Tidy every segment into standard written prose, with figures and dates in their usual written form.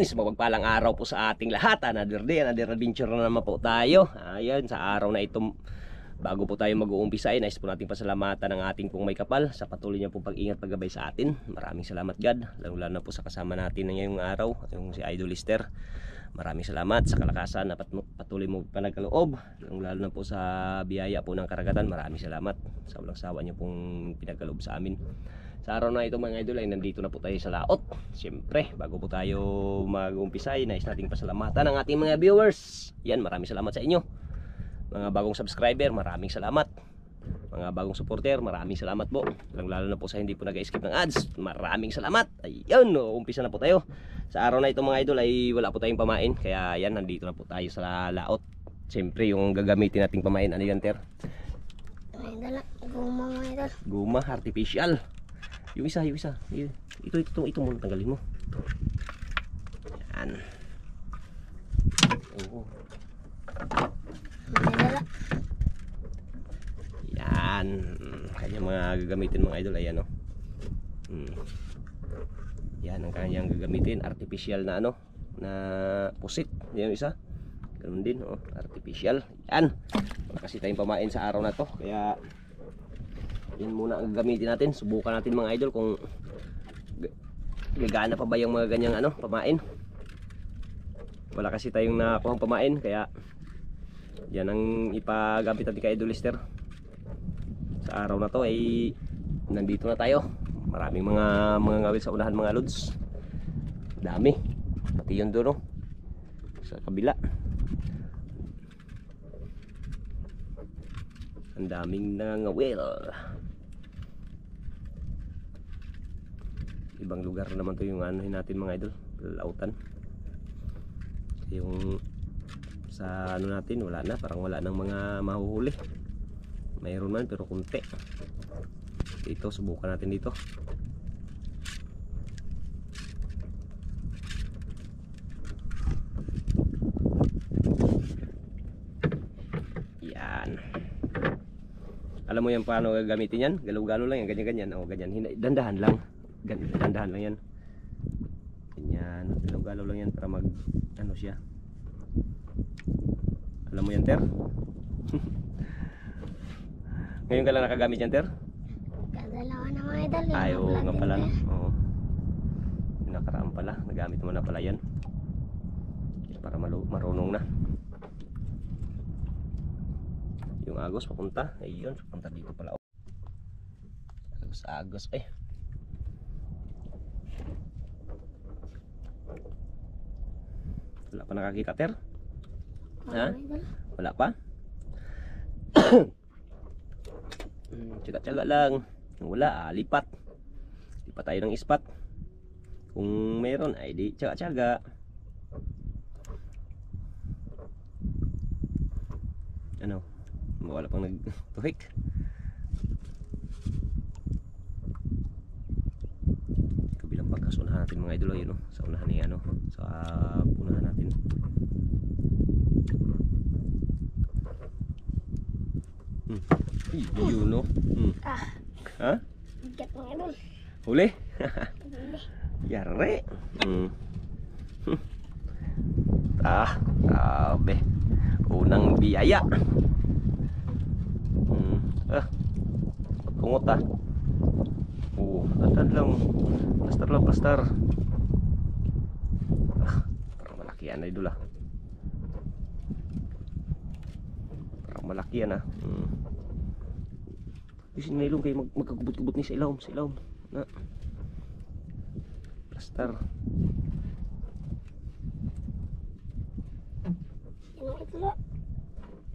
Ayan, isang mapagpalang araw po sa ating lahat. Another day, another adventure na naman po tayo. Ayan, sa araw na ito, bago po tayo mag-uumpisa, nais po natin pasalamatan ng ating pong may kapal sa patuloy niya pong pag-ingat, paggabay sa atin. Maraming salamat God, lalo na po sa kasama natin ngayong araw, yung si Idol Lister. Maraming salamat sa kalakasan na patuloy mo panagkaloob, lalo na po sa biyaya po ng karagatan. Maraming salamat sa walang sawa niyo pong pinagkaloob sa amin. Sa araw na ito mga idol ay nandito na po tayo sa laot. Siyempre, bago po tayo mag-umpisa, nais nating pasalamatan ang ating mga viewers. Yan, maraming salamat sa inyo. Mga bagong subscriber, maraming salamat. Mga bagong supporter, maraming salamat po. Lalo na po sa hindi po nag-skip ng ads, maraming salamat. Ayun, umpisa na po tayo. Sa araw na ito mga idol ay wala po tayong pamain, kaya yan, nandito na po tayo sa laot. Siyempre, yung gagamitin nating pamain, ano yan, Ter? Guma mga idol. Guma, artificial. Yung isa. Ito muna tanggalin mo. Yan. Oo. Yan. Kanya mga gagamitin mga idol, ayan o. Yan ang kanyang gagamitin, artificial na ano, na pusit. Yan yung isa. Ganun din, oh, artificial. Yan. Wala kasi tayong pamain sa araw na to, kaya yan muna ang gagamitin natin. Subukan natin mga idol kung gagana pa ba yung mga ganyang ano, pamain. Wala kasi tayong nakuhang pamain, kaya yan ang ipagamit natin kay Idol Lister. Sa araw na to ay nandito na tayo. Maraming mga ngawil sa unahan mga lods. Dami. Pati yun doon, no? Sa kabila. Ang daming nangawil. Ibang lugar naman to yung ano natin mga idol, lautan. Yung sa ano natin wala na, parang wala nang mga mahuhuli. Mayroon man pero kunti. Dito subukan natin dito. Yan. Alam mo yan paano gagamitin yan? Galaw-galaw lang yan, ganyan-ganyan. O ganyan, dandahan lang. Dandahan lang yan. Ganyan, galaw-galaw lang yan para mag ano siya. Alam mo yan, Ter? Ngayon ka lang nakagamit yan, Ter? Kadalawa na mga idol. Ayaw nga pala, no? Oo. Yung nakaraan pala, nagamit mo na pala yan. Para marunong na. Yung agos papunta, ayun, papunta dito pala. Agos, Wala pa nakakita, Ter? Ha? Wala pa? Tsaga-tsaga lang. Wala, lipat. Lipat tayo ng ispat. Kung meron, ay di tsaga-tsaga. Ano? Wala pang nagtuhik. Kabilang pagkas unahan natin mga idol, yun, no? Sa unahan ni ano, sa unahan natin. Yun, no? Ha? Bigat mga idol. Huli? Yari. Grabe. Unang biyaya. Tungot ah. Dandan lang. Plastar. Parang malaki yan, idol ah. Parang malaki yan ah. Kasi nailong kayo magkagubot-gubot ni sa ilawom. Na. Plastar. Yan mga idol.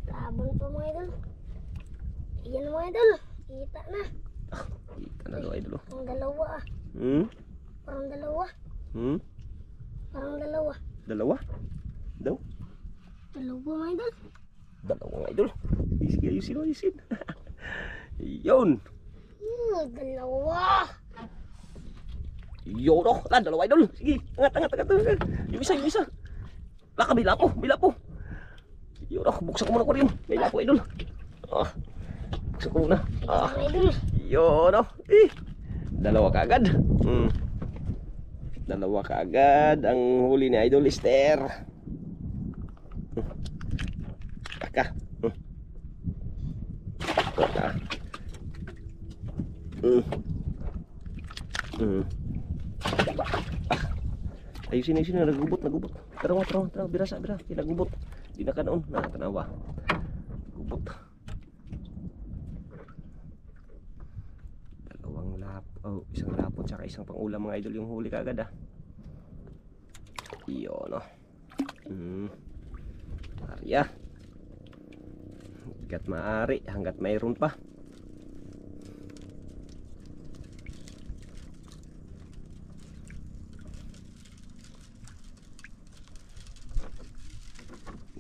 Labon po mga idol. Yan mga idol. Kita na. Kita na daw idol. Ang dalawa ah. Parang dalawa. Parang dalawa. Dalawa? Daw? Dalawa mga idol. Dalawang idol. Sige, ayusin. Yun. Dalawa. Yun oh. Dalawa idol. Sige, angat. Yung isa. Bila po. Yun oh, buksan ko muna ko rin. May lapo idol. Buksan ko muna. Idol. Yun oh. Dalawa kagad. Dalawa kaagad ang huli ni Idol Lister. Aka. Aka. Ayusin nagubot. Tara, birasa, kinagubot. Di na kanoon, tanawa. Gubot. Isang lapot saka isang pangulam mga idol yung huli kaagad Iyon Arya. Hanggat maaari, hanggat mayroon pa.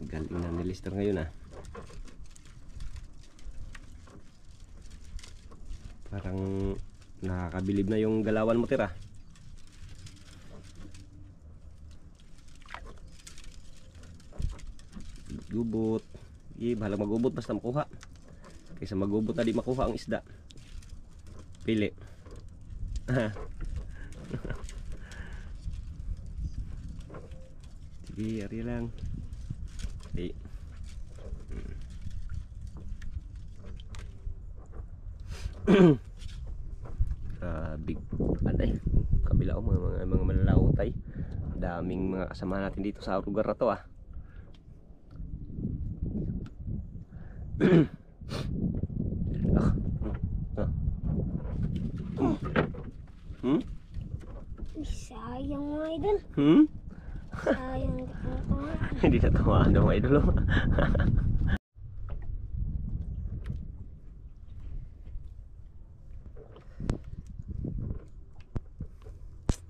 Galing na ni Lister ngayon Parang nakakabilib na yung galawan mo, tira. Gubot. Bahala magubot basta makuha. Kaysa magubot na di makuha ang isda. Pili. Sige, ari lang. Big kabila mga malalawtay. Daming mga kasama natin dito sa lugar na to Sayang mga idol. Sayang hindi na tamaan mga idol.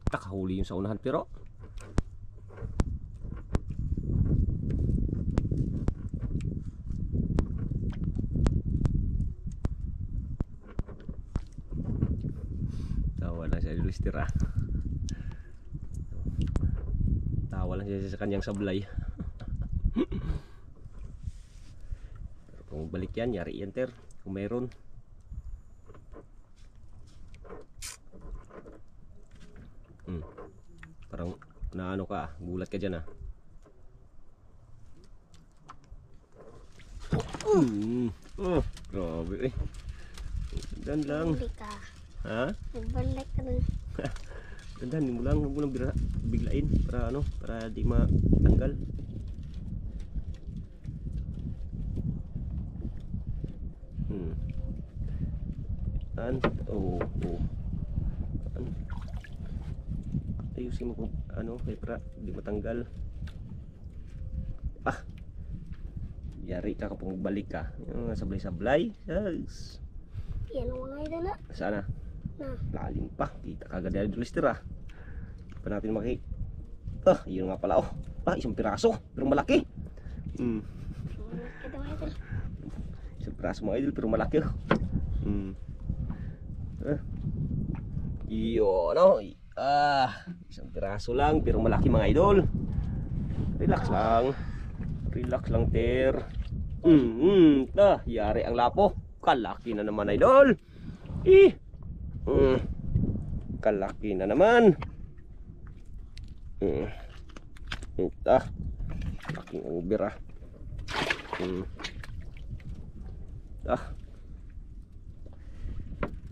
Nakahuli yung sa unahan pero tawa lang siya Lister tawa lang siya sa kanyang sablay. Pero kung balik yan, yari yan ter kung mayroon. Parang naano ka, gulat ka dyan grabe dandan lang. Nagbalik ka nun. Dandan mo lang, huwag mo lang biglain para di matanggal. Ayusin mo kung para di matanggal. Yari ka kapag balik ka. Yung sablay-sablay. Yes. Yan ang mga idol Sana? Lalim pa. Kita kagad yan Idol Lister Hindi pa natin yun nga pala isang piraso. Pero malaki. Isang piraso mga idol pero malaki Yun isang piraso lang pero malaki mga idol. Relax lang ter. Yari ang lapo. Kalaki na naman idol. Kalaki na naman. Laking uber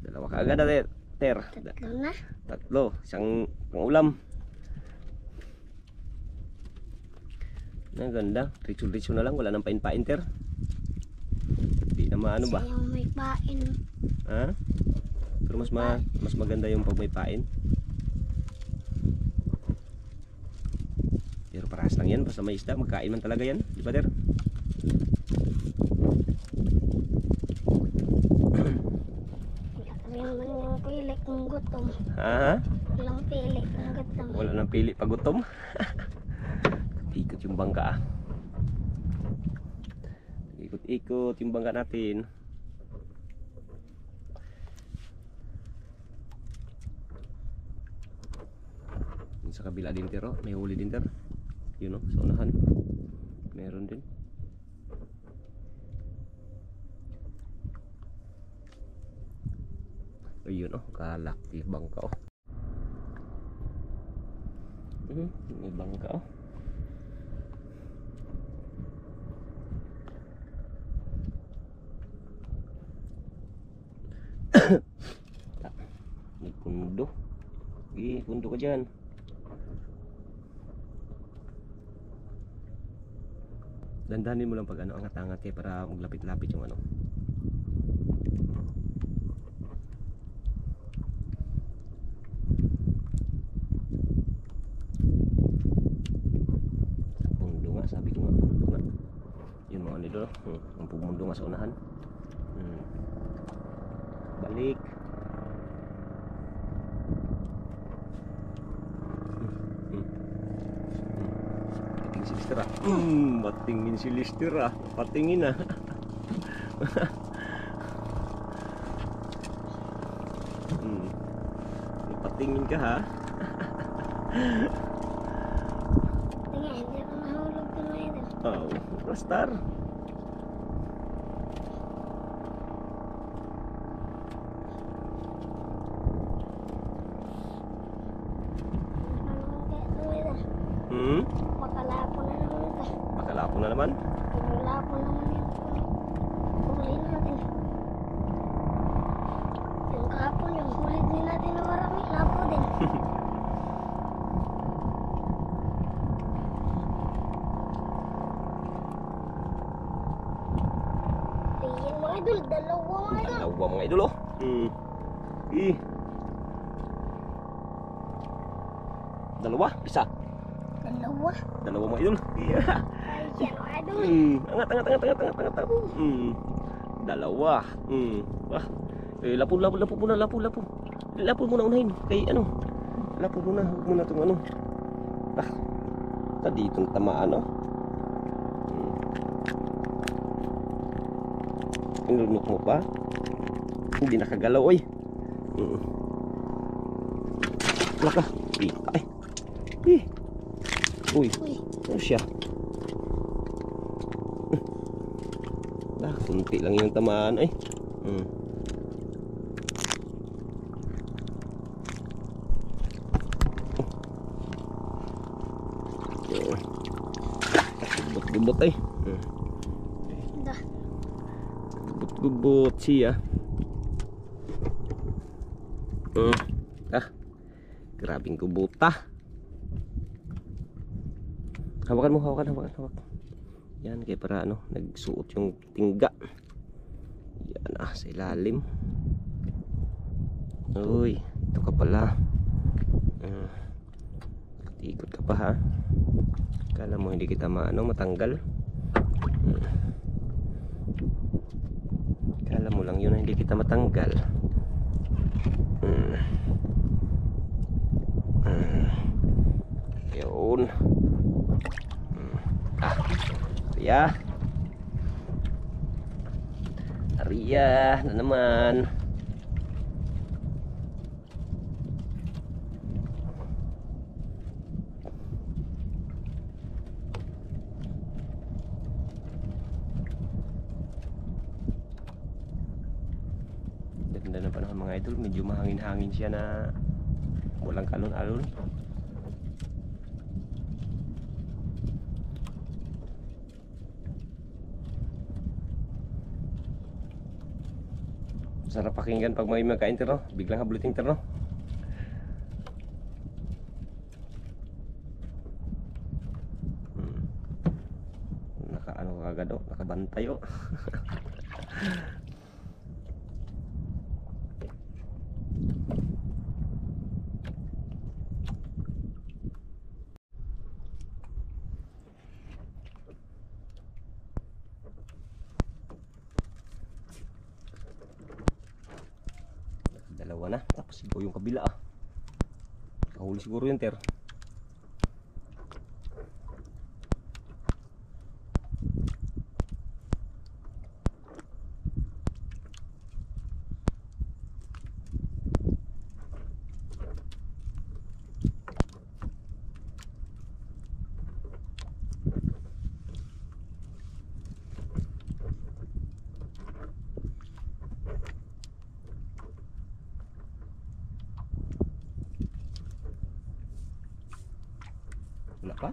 dalawa kaagad na ter. Tatlo. Isang pangulam. Ang ganda. Ritso-ritso na lang. Wala nang pain-pain ter. Hindi na maano ba? Sayang may pain. Pero mas maganda yung pag may pain. Pero parehas lang yan. Basta may isda. Magkain man talaga yan. Di ba ter? Walang pili kung gutom. Walang pili kung gutom. Wala nang pili pag gutom. Ikot yung bangka Ikot yung bangka natin. Sa kabila din pero may huli din ter. Yun sa unahan. Meron din. Ayun kalaki bangka May bangka oh. May pundo. Pundo ka dyan. Dandanin mo lang pag ano, angat-angat kayo para maglapit-lapit yung ano. Pundo nga, sabi ko nga, pundo nga. Yun mga nito, ang pumundo nga sa unahan. Balik. Patingin si Lister ah. Patingin si Lister ah. Patingin ah. Patingin ka ha. Tingnan, hindi ako mahulog din mga idol. Oh, Rastar. Makalapo na naman ito. Makalapo na naman. Makalapo naman yung huli natin. Yung kahapon, yung huli din natin na marami. Lapo din. Ayan mga idol, dalawa mga idol. Dalawa mga idol oh. Dalawa, isa. Dalawa. Dalawa mga idol. Ayan mga idol. Angat. Dalawa. Wah. Lapo muna. Lapo muna unahin. Kay ano? Lapo muna, huwag muna tong ano. Dito tamaan oh. Inunok mo pa. Hindi nakagalaw oy. Laka. Uy. Ano siya? Kunti lang yung tamaan eh. Gubot eh. Gubot siya. Grabing gubuta. Hawakan. Yan, kaya para ano, nagsuot yung tingga. Yan sa ilalim. Uy, ito ka pala. Ikot ka pa ha. Kala mo hindi kita matanggal. Kala mo lang yun, hindi kita matanggal. Yun. Aria na naman. Ganda na panahon mga idol, medyo mahangin-hangin siya na walang kalon-alon. Sarap pakinggan pag may magka-interno, biglang habluting interno. Naka-ano kagad nakabantay oh. Dalawa na, tapos siguro yung kabila kahuli siguro yung ter. pa?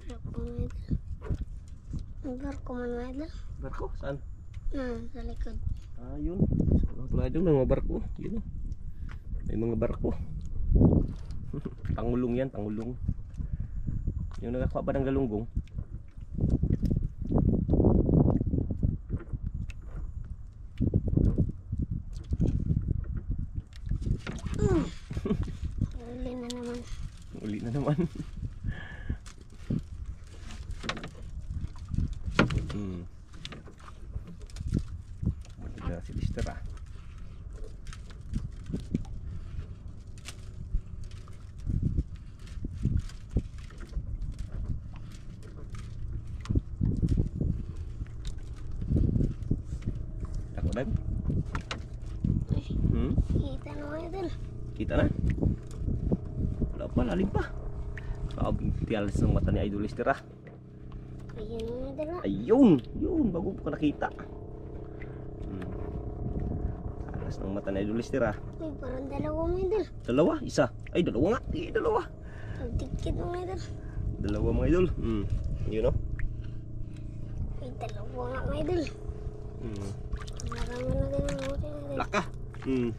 Wala pa mga idol. Ang barko man mga idol. Barko? Saan? Sa likod. Ah, yun. Mga tulad yun, mga barko. Yun. May mga barko. Pangulong yan, pangulong. Yung nakakuha ba ng galunggong? Uli na naman. Uli na naman. Maganda si Lister ah. Ako lang. Kita na mga idol. Kita na. Wala pa, lalim pa. Sabing tiyalis ng mata ni Idol Lister ah. Ayan mga idol. Ayun, yun, bago ko nakita. Alas ng mata ni Idol Lister ah. Uy, parang dalawa mga idol. Dalawa, isa. Ay, dalawa nga. Dalawa. Ang tikit mga idol. Dalawa mga idol. Yun o. Uy, dalawa nga mga idol. Marami na ganun mga idol. Laka. Ang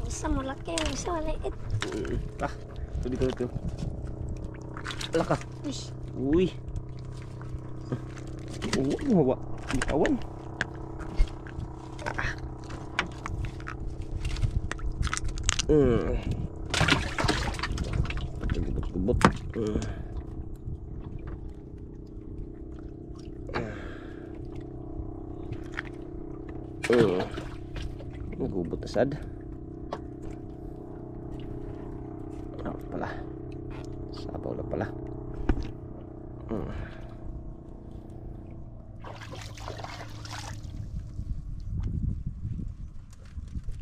isa malaki, ang isa maliit. Ah, ito. Laka. Uy, Uy. Mawa. Bitawan. Pagkagubot-gubot. Nagubot na sad. Pala. Sabaw na pala.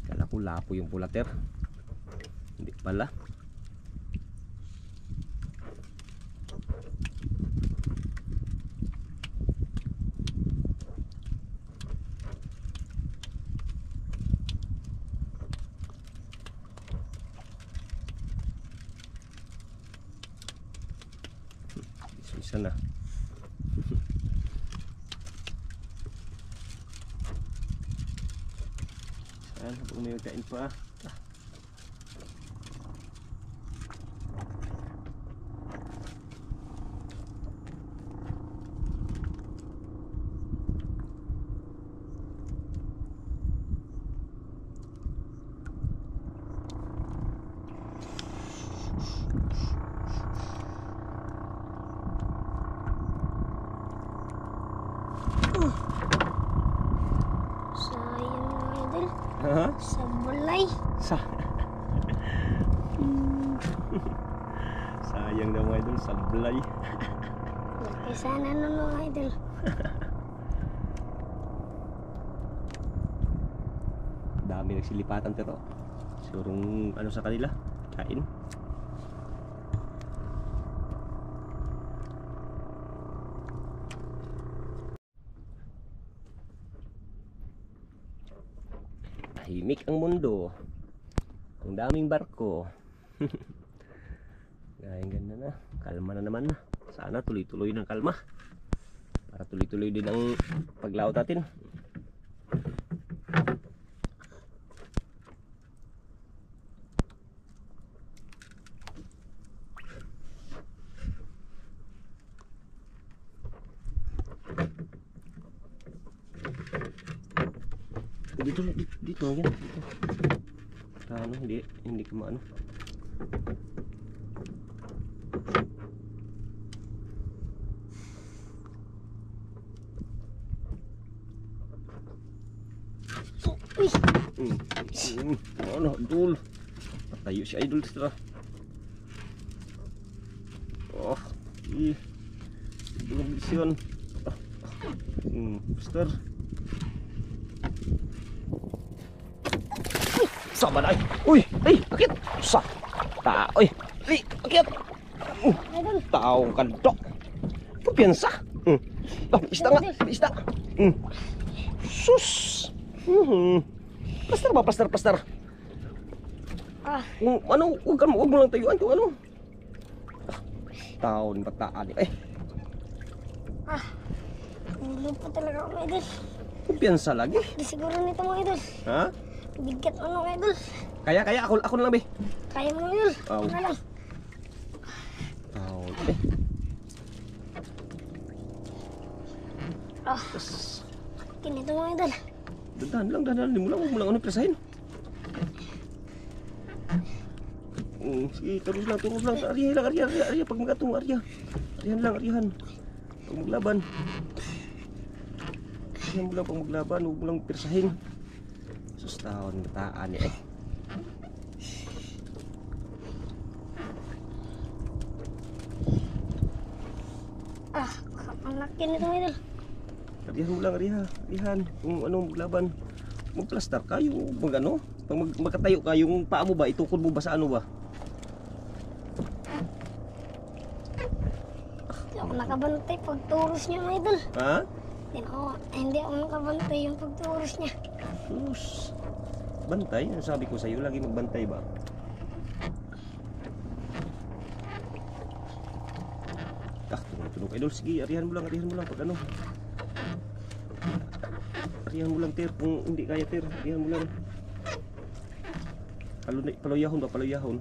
Kala ko lapo yung pulater. Hindi pala. Isa na. Saan? Kung may kain pa. sayang mga idol. Ha? Sa bulay. Sayang daw mga idol, sablay. Laki sana nun mga idol. Dami nagsilipatan pero surong ano sa kanila, kain. Tahimik ang mundo. Ang daming barko. Gayang ganda na. Kalma na naman. Sana tuloy-tuloy ng kalma. Para tuloy-tuloy din ang paglaot natin. Dito yan. Dito. Ano, hindi ko maano. Uy, Ano, Idol. Patayo si Idol Lister. Oh, belum misyon. Lister. Sama na ay. Uy, ay, akit. Sa. Oy. Ay, akit. idol. Taong kandok. Kumpiyansa. Isda nga, isda. Sus. Plaster ba, plaster. Ah, Ano, huwag mo lang tayuan kung ano. Taon bataan eh. Ulo pa talaga ako mga idol. Kumpiyansa lagi. Di siguro nito mga idol. Ha? Bigat mo mga idol. Kaya ako na lang be. Kaya mo mga idol. Oh. Ano lang. Taon eh. Kinito mga idol. Dahan lang, huwag mo lang ano presahin. Sige, terus lang, Arya, pag magatong, Aryahan lang. Pag maglaban. Aryahan mo lang pag maglaban, huwag mo lang presahin. Sus, taon, bataan eh. Ang laki nito mga idol. Aryahan mo lang, Aryahan. Kung ano, maglaban. Magplastar ka, yung magano. Pag magkatayo ka, yung paa mo ba, itukod mo ba sa ano ba? Hindi ako nakabantay pagturos niya mga idol. Ha? Hindi ako nakabantay yung pagturos niya. Sus. Bantay, ano sabi ko sa'yo, lagi magbantay ba? Tunog idol, sige, arihan mo lang pag ano. Arihan mo lang Ter, kung hindi kaya Ter, arihan mo lang. Paluyahon ba, paluyahon.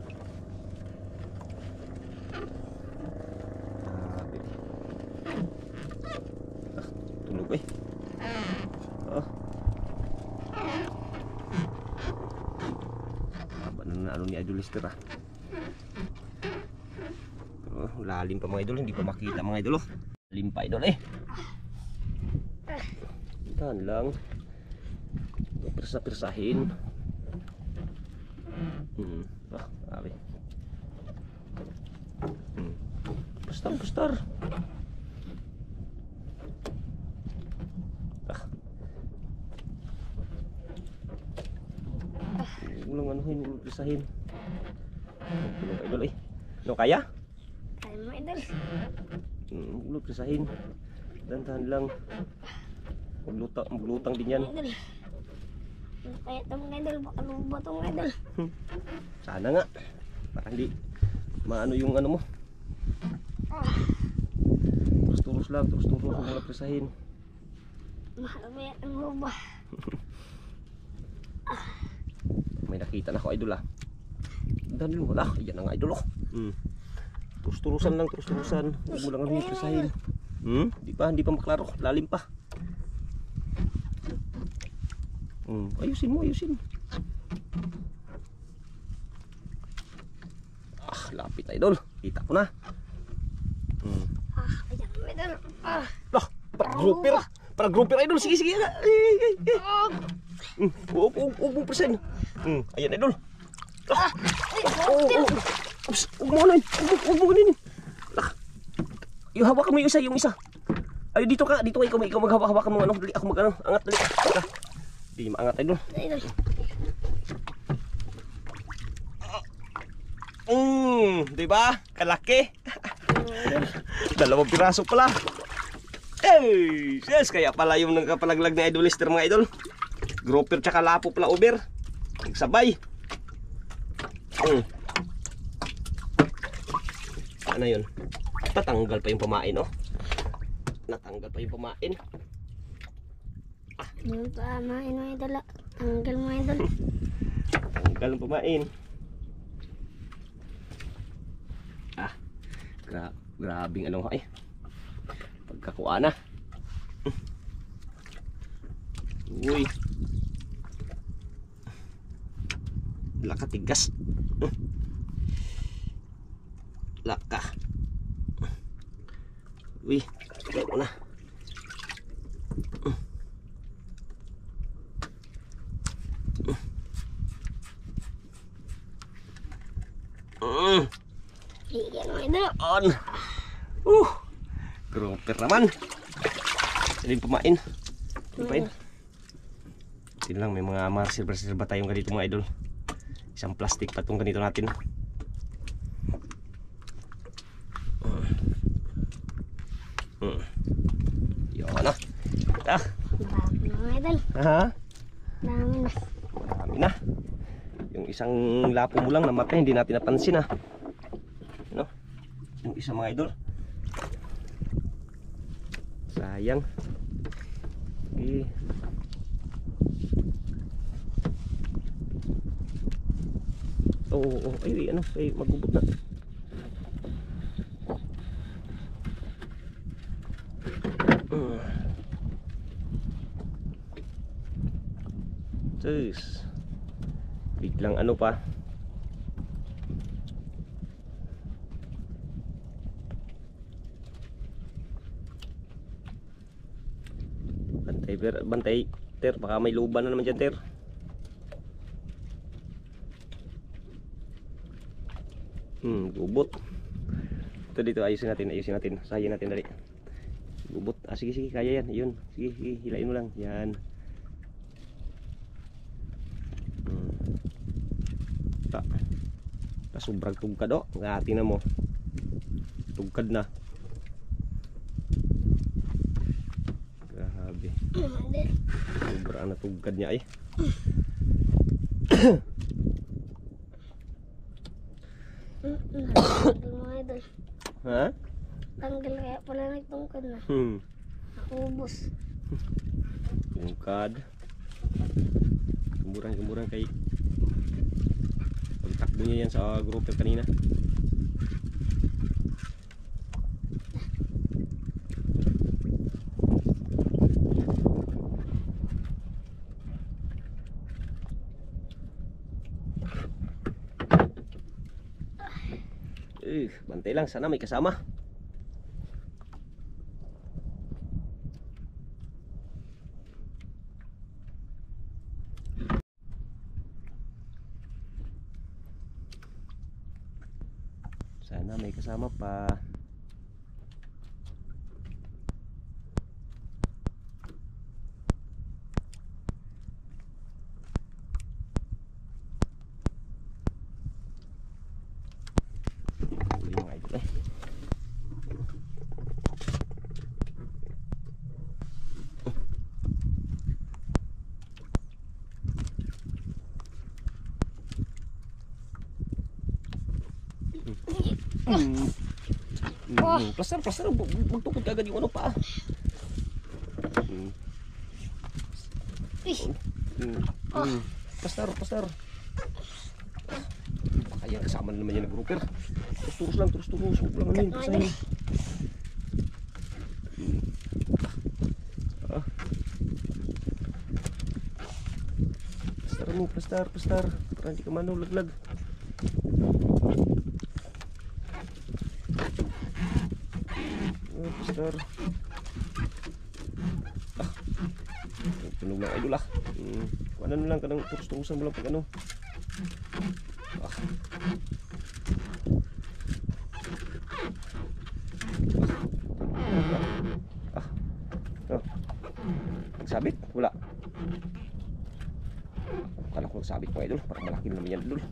Tunog eh. Haba na ano ni Idol Lister ah. Lalim pa mga idol, hindi pa makita mga idol. Lalim pa idol eh. Tahan lang. Pirsa-pirsahin. Grabe. Pustar. Ulang anuhin, ulang pirsahin. Tulong idol eh. No kaya? Kaya mo idol. Ulang pirsahin. Dahan lang. Maglutang din yan. Idol. Kaya ito mga idol, baka lubo ito mga idol. Sana nga. Para hindi maano yung ano mo. Terus lang, huwag mo lang presahin. Mahal ba yan ang lubo? May nakita na ako idol ah. Dahil wala, yan ang idol oh. Terus-terusan lang, huwag mo lang ano yung presahin. Hindi pa maklaro, lalim pa. Ayusin. Lapit idol. Kita ko na. Ayan mo idol. Para grouper idol. Sige. Huwag mo persen. Ayan idol. Huwag mo ganin. Hawakan mo yung isa. Ay dito ka ikaw maghawak-hawakan mo ano. Dali ako magano. Angat dali. Di maangat idol. Diba? Kalaki. 2 piraso pala. Yes, kaya pala yung nagkapalaglag na Idol Lister mga idol. Grouper tsaka lapo pala over. Nagsabay. Ano yun? Natanggal pa yung pamain oh. Yung pamain mo idol. Tanggal mo idol. Tanggal ang pamain. Grabing ano nga eh. Pagkakuha na. Uy. Laka tigas. Laka. Uy, kaya ko na. Iyan mo idol. On. Grouper naman. Saling pamain. Ito lang, may mga silver ba tayong ganito mga idol. Isang plastic pa itong ganito natin. Yun na. Dami na mga idol. Dami na. Yung isang lapo mo lang namatay, hindi natin napansin isa mga idol. Sayang. Okay. Oo, ay ano, ay magubot na. Sus. Biglang ano pa. Bantay ter, baka may luban na naman dyan ter. Gubot. Ito dito, ayusin natin. Sahayin natin dali. Gubot. Sige, kaya yan. Yun. Sige, hilain mo lang. Yan. Sobrang tugkad o. Ngati na mo. Tugkad na. Grabe. Sobrang natugkad niya ay. Ha? Tanggal kaya pala nagtungkad na. Nakubos. Tungkad. Gemurang kay pagtakbo niya yan sa grouper kanina. Bantay lang, sana may kasama. Sana may kasama pa. Plaster, magtukod ka agad yung ano pa. Plaster. Kaya kasama na naman yan nag-grouper. Turus lang, huwag lang ano yun, pasahin. Plaster, para hindi ka manulaglag. Plaster. Tunog na idol ah. Ano na lang ka ng turus-turusan mo lang pag ano. Nagsabit? Wala. Kala ko nagsabit po idol. Parang malaki naman yan idol.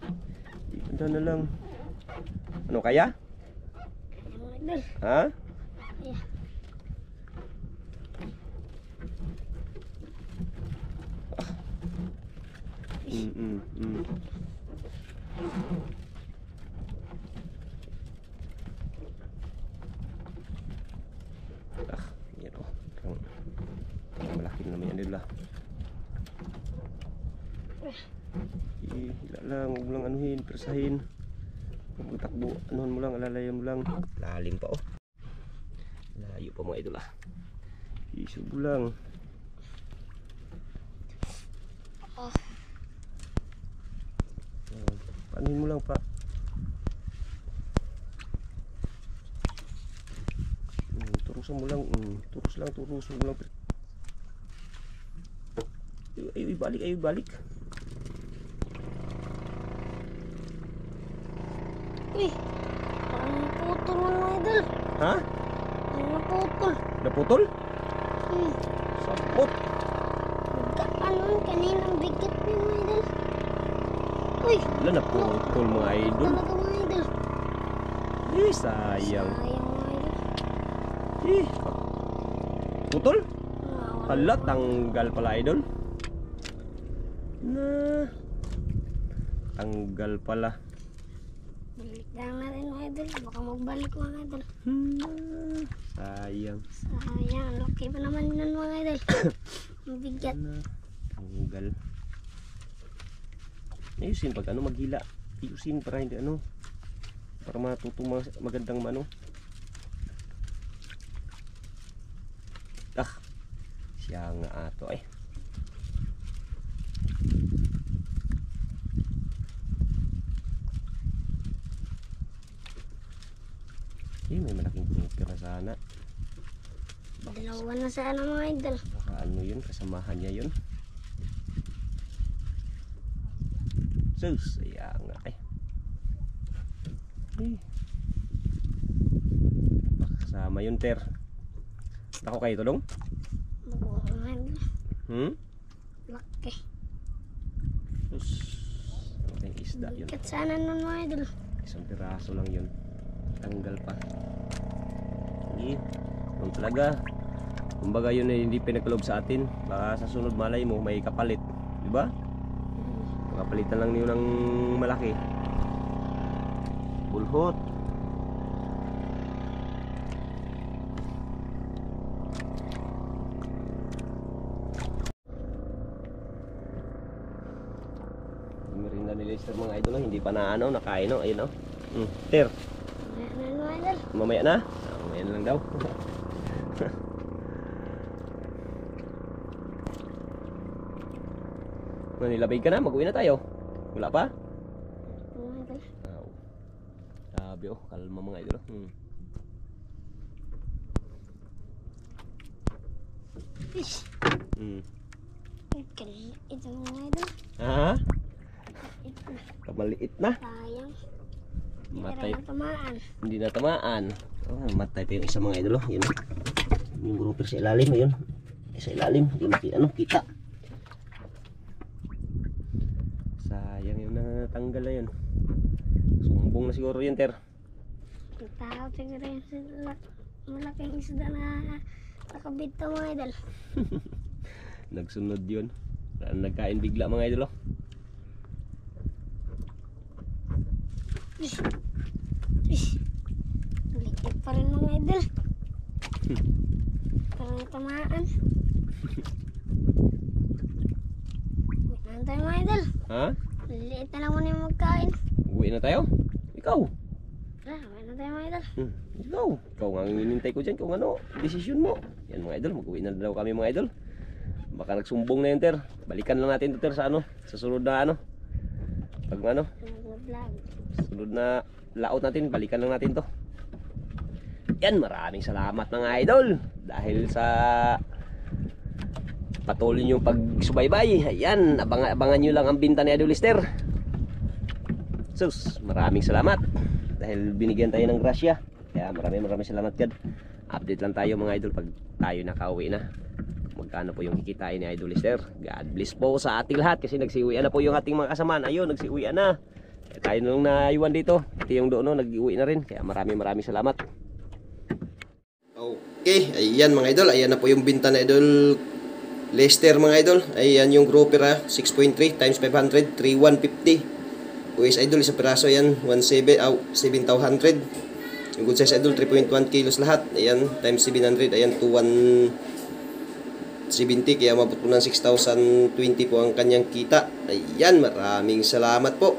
Ganda na lang. Ano kaya? Ha? Yeah. Yan o. Malaki naman yan nila. Hila lang, huwag mo lang anuhin, persahin. Huwag mo takbo, anuhan mo lang, alalayan mo lang. Lalim pa o. Layo pa mga idol ah. Isubo lang. Panuhin mo lang pa. Turusan mo lang. Turusan mo lang. Ay, balik. Uy, parang naputol mo mga idol. Ha? Naputol. Naputol? Sapot. Ano kaninang bigat mo mga idol. Uy, Wala naputol mga idol. talaga mga idol. Sayang. Sayang mga idol. Putol? Nawawala. Hala, tanggal pala idol. Tanggal pala. Balik lang natin mga idol. Baka magbalik mga idol. Sayang. Sayang. Okay pa naman yun mga idol. Mabigat. Tanggal. Ayusin pag ano maghila. Ayusin para hindi ano. Para matutong magandang mano. Ah. Siya nga ato eh. Eh, may malaking grouper na sana. Dalawa na sana mga idol. Baka ano yun, kasamahan niya yun. Sus, ayan nga eh. Baka kasama yun, Ter. Ako kayo tulong? Bago mga idol. Laki. Sus, malaking isda yun. Bigat sana nun mga idol. Isang piraso lang yun. Tanggal pa. Hindi. Yung talaga. Kumbaga yun ay hindi pinagkalob sa atin. Baka sa sunod malay mo may kapalit. Diba? Kapalitan lang niyo ng malaki. Bulhot. Merinda ni Lester mga idol, hindi pa na ano, nakain no, ayun no. Ter. Ano mga idol? Mamaya na. Mamaya na lang daw. Manilabig ka na, mag-uwi na tayo. Wala pa? Mga idol. Sabi oh, kalma mga idol. Fish. Ito mga idol. Ha? Ito na. Kamaliit na. Sayang. Matay. Hindi na tamaan. Hindi na tamaan. Oh, matay pa yung isa mga idol. Yun. Yung grouper sa ilalim, ayun. Sa ilalim, hindi makita ano, kita. Sayang yung natanggal na yun. Sumbong na siguro yun, Ter. Ang tao siguro yung malaking isda na nakabito mga idol. Nagsunod yun. Nagkain bigla mga idol. Fish. Fish. Liit pa rin mga idol. Parang tamaan. Wait tayo mga idol. Ha? Liit na lang muna yung magkain. Uwi na tayo? Ikaw? Wait na tayo mga idol. Ikaw? Ikaw nga ang hinintay ko dyan kung ano, desisyon mo. Yan mga idol, mag-uwi na daw kami mga idol. Baka nagsumbong na yun, Ter. Balikan lang natin ito, Ter, sa ano, sa sunod na ano. Pag ano, Vlog. sunod na laot natin, balikan lang natin to. Yan, maraming salamat mga idol. Dahil sa patuloy nyo pagsubaybay. Ayan, abangan nyo lang ang binta ni Idol Lester. Sus, maraming salamat. Dahil binigyan tayo ng grasya. Kaya maraming salamat God. Update lang tayo mga idol pag tayo nakauwi na. Magkano po yung kikitain ni Idol Lester. God bless po sa ating lahat. Kasi nagsiuwian na po yung ating mga kasamaan. Ayun, nagsiuwian na. Kaya tayo nung naiwan dito. Pati yung doon, nag-iuwi na rin. Kaya maraming salamat. Okay, ayan mga idol. Ayan na po yung binta na Idol Lester mga idol. Ayan yung grouper 6.3 times 500, 3,150. US idol, isang piraso yan, 7,200. Yung good size idol, 3.1 kilos lahat. Ayan, times 700, ayan, 2,170. Kaya mabot po ng 6,020 po ang kanyang kita. Ayan, maraming salamat po.